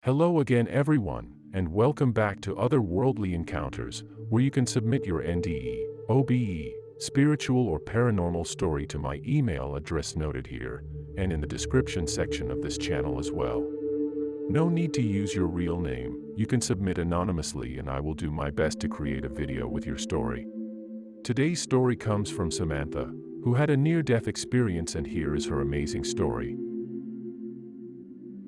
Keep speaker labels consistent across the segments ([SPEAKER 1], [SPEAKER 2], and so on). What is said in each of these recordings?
[SPEAKER 1] Hello again everyone, and welcome back to Otherworldly Encounters, where you can submit your NDE, OBE, spiritual or paranormal story to my email address noted here, and in the description section of this channel as well. No need to use your real name, you can submit anonymously and I will do my best to create a video with your story. Today's story comes from Samantha, who had a near-death experience, and here is her amazing story.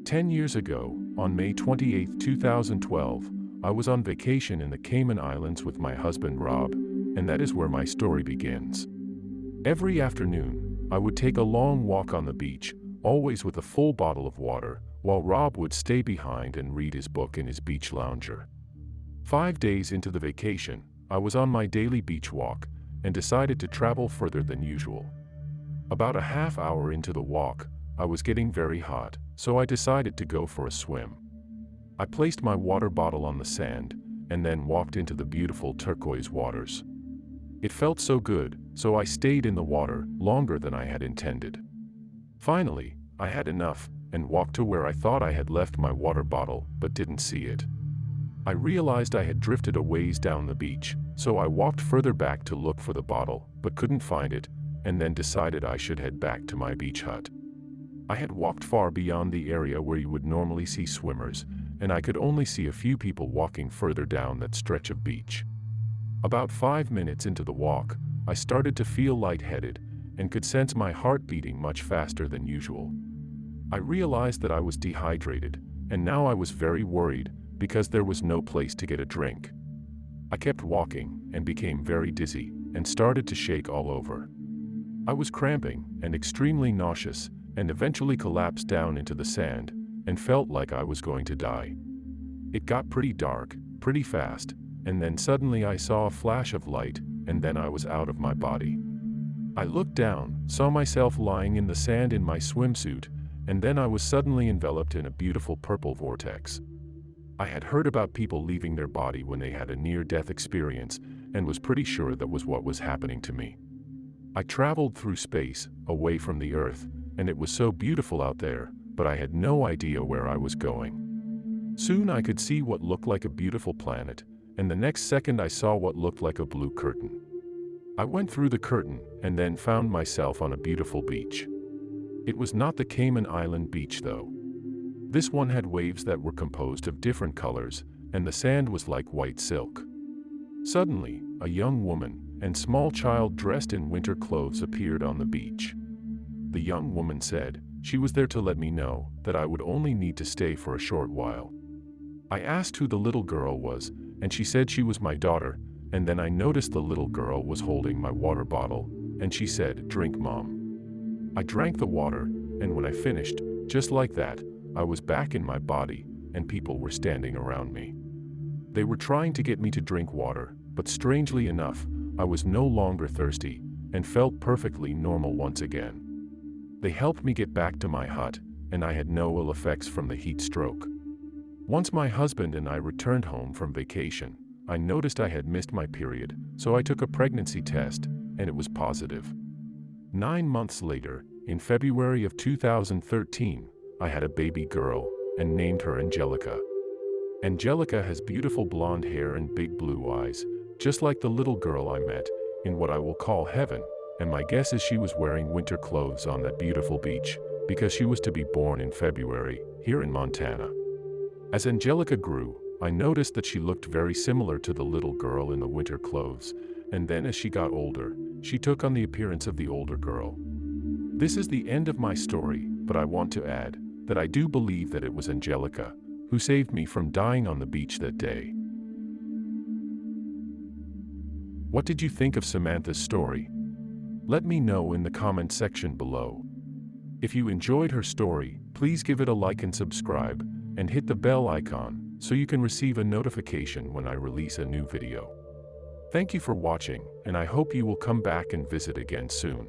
[SPEAKER 1] 10 years ago, on May 28, 2012, I was on vacation in the Cayman Islands with my husband Rob, and that is where my story begins. Every afternoon, I would take a long walk on the beach, always with a full bottle of water, while Rob would stay behind and read his book in his beach lounger. 5 days into the vacation, I was on my daily beach walk, and decided to travel further than usual. About a half hour into the walk, I was getting very hot, so I decided to go for a swim. I placed my water bottle on the sand, and then walked into the beautiful turquoise waters. It felt so good, so I stayed in the water longer than I had intended. Finally, I had enough, and walked to where I thought I had left my water bottle, but didn't see it. I realized I had drifted a ways down the beach, so I walked further back to look for the bottle, but couldn't find it, and then decided I should head back to my beach hut. I had walked far beyond the area where you would normally see swimmers, and I could only see a few people walking further down that stretch of beach. About 5 minutes into the walk, I started to feel lightheaded, and could sense my heart beating much faster than usual. I realized that I was dehydrated, and now I was very worried, because there was no place to get a drink. I kept walking, and became very dizzy, and started to shake all over. I was cramping, and extremely nauseous, and eventually collapsed down into the sand, and felt like I was going to die. It got pretty dark, pretty fast, and then suddenly I saw a flash of light, and then I was out of my body. I looked down, saw myself lying in the sand in my swimsuit, and then I was suddenly enveloped in a beautiful purple vortex. I had heard about people leaving their body when they had a near-death experience, and was pretty sure that was what was happening to me. I traveled through space, away from the Earth, and it was so beautiful out there, but I had no idea where I was going. Soon I could see what looked like a beautiful planet, and the next second I saw what looked like a blue curtain. I went through the curtain, and then found myself on a beautiful beach. It was not the Cayman Island beach though. This one had waves that were composed of different colors, and the sand was like white silk. Suddenly, a young woman and small child dressed in winter clothes appeared on the beach. The young woman said she was there to let me know that I would only need to stay for a short while. I asked who the little girl was, and she said she was my daughter, and then I noticed the little girl was holding my water bottle, and she said, "Drink, Mom." I drank the water, and when I finished, just like that, I was back in my body, and people were standing around me. They were trying to get me to drink water, but strangely enough, I was no longer thirsty, and felt perfectly normal once again. They helped me get back to my hut, and I had no ill effects from the heat stroke. Once my husband and I returned home from vacation, I noticed I had missed my period, so I took a pregnancy test, and it was positive. 9 months later, in February of 2013, I had a baby girl, and named her Angelica. Angelica has beautiful blonde hair and big blue eyes, just like the little girl I met in what I will call heaven, and my guess is she was wearing winter clothes on that beautiful beach, because she was to be born in February, here in Montana. As Angelica grew, I noticed that she looked very similar to the little girl in the winter clothes, and then as she got older, she took on the appearance of the older girl. This is the end of my story, but I want to add that I do believe that it was Angelica who saved me from dying on the beach that day. What did you think of Samantha's story? Let me know in the comment section below. If you enjoyed her story, please give it a like and subscribe, and hit the bell icon so you can receive a notification when I release a new video. Thank you for watching, and I hope you will come back and visit again soon.